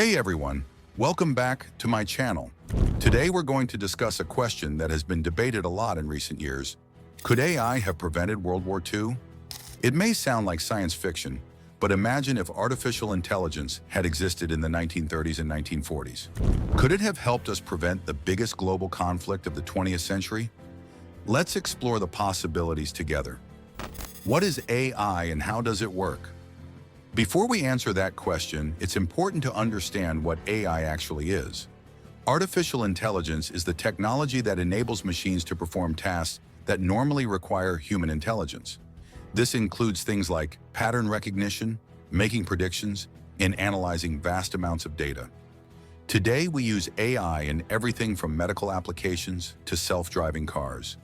Hey everyone, welcome back to my channel. Today we're going to discuss a question that has been debated a lot in recent years. Could AI have prevented World War II? It may sound like science fiction, but imagine if artificial intelligence had existed in the 1930s and 1940s. Could it have helped us prevent the biggest global conflict of the 20th century? Let's explore the possibilities together. What is AI and how does it work? Before we answer that question, it's important to understand what AI actually is. Artificial intelligence is the technology that enables machines to perform tasks that normally require human intelligence. This includes things like pattern recognition, making predictions, and analyzing vast amounts of data. Today, we use AI in everything from medical applications to self-driving cars.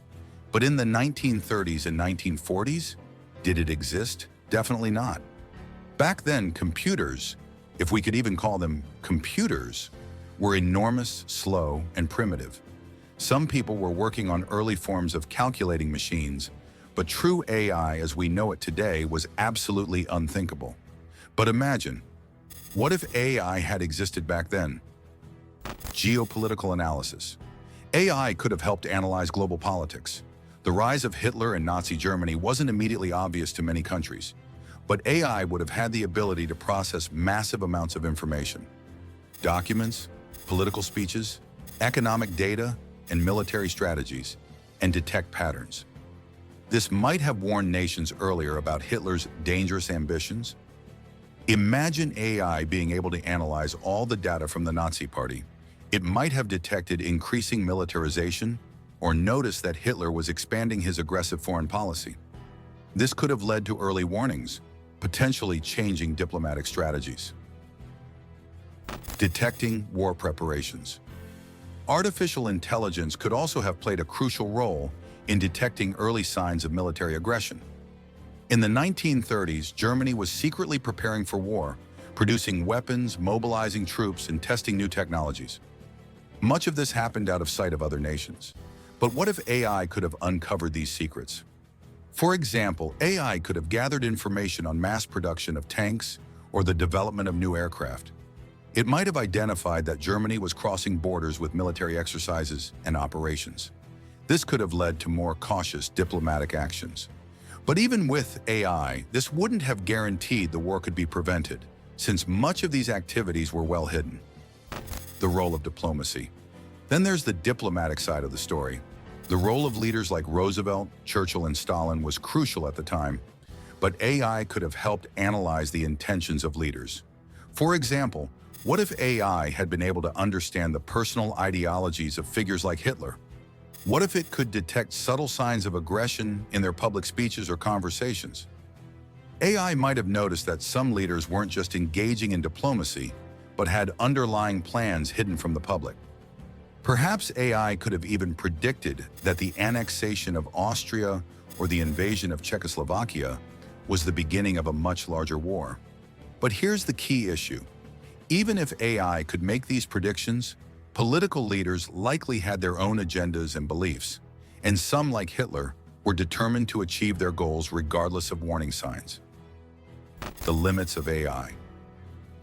But in the 1930s and 1940s, did it exist? Definitely not. Back then, computers, if we could even call them computers, were enormous, slow, and primitive. Some people were working on early forms of calculating machines, but true AI as we know it today was absolutely unthinkable. But imagine, what if AI had existed back then? Geopolitical analysis. AI could have helped analyze global politics. The rise of Hitler and Nazi Germany wasn't immediately obvious to many countries, but AI would have had the ability to process massive amounts of information. Documents, political speeches, economic data, and military strategies, and detect patterns. This might have warned nations earlier about Hitler's dangerous ambitions. Imagine AI being able to analyze all the data from the Nazi Party. It might have detected increasing militarization or noticed that Hitler was expanding his aggressive foreign policy. This could have led to early warnings, potentially changing diplomatic strategies. Detecting war preparations. Artificial intelligence could also have played a crucial role in detecting early signs of military aggression. In the 1930s, Germany was secretly preparing for war, producing weapons, mobilizing troops, and testing new technologies. Much of this happened out of sight of other nations. But what if AI could have uncovered these secrets? For example, AI could have gathered information on mass production of tanks or the development of new aircraft. It might have identified that Germany was crossing borders with military exercises and operations. This could have led to more cautious diplomatic actions. But even with AI, this wouldn't have guaranteed the war could be prevented, since much of these activities were well hidden. The role of diplomacy. Then there's the diplomatic side of the story. The role of leaders like Roosevelt, Churchill, and Stalin was crucial at the time, but AI could have helped analyze the intentions of leaders. For example, what if AI had been able to understand the personal ideologies of figures like Hitler? What if it could detect subtle signs of aggression in their public speeches or conversations? AI might have noticed that some leaders weren't just engaging in diplomacy, but had underlying plans hidden from the public. Perhaps AI could have even predicted that the annexation of Austria or the invasion of Czechoslovakia was the beginning of a much larger war. But here's the key issue. Even if AI could make these predictions, political leaders likely had their own agendas and beliefs, and some, like Hitler, were determined to achieve their goals regardless of warning signs. The limits of AI.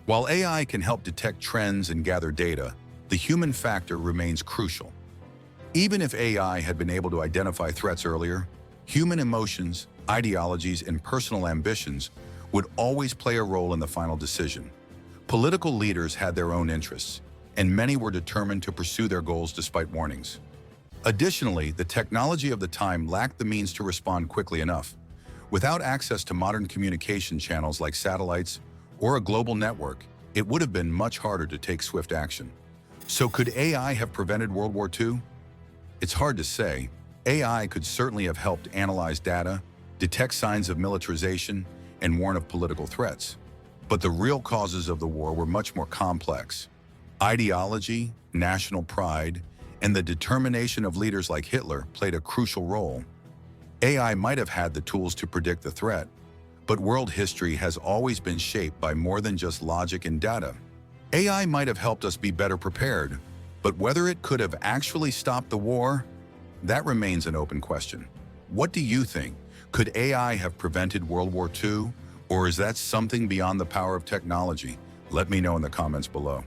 While AI can help detect trends and gather data, the human factor remains crucial. Even if AI had been able to identify threats earlier, human emotions, ideologies, and personal ambitions would always play a role in the final decision. Political leaders had their own interests, and many were determined to pursue their goals despite warnings. Additionally, the technology of the time lacked the means to respond quickly enough. Without access to modern communication channels like satellites or a global network, it would have been much harder to take swift action. So could AI have prevented World War II? It's hard to say. AI could certainly have helped analyze data, detect signs of militarization, and warn of political threats. But the real causes of the war were much more complex. Ideology, national pride, and the determination of leaders like Hitler played a crucial role. AI might have had the tools to predict the threat, but world history has always been shaped by more than just logic and data. AI might have helped us be better prepared, but whether it could have actually stopped the war, that remains an open question. What do you think? Could AI have prevented World War II, or is that something beyond the power of technology? Let me know in the comments below.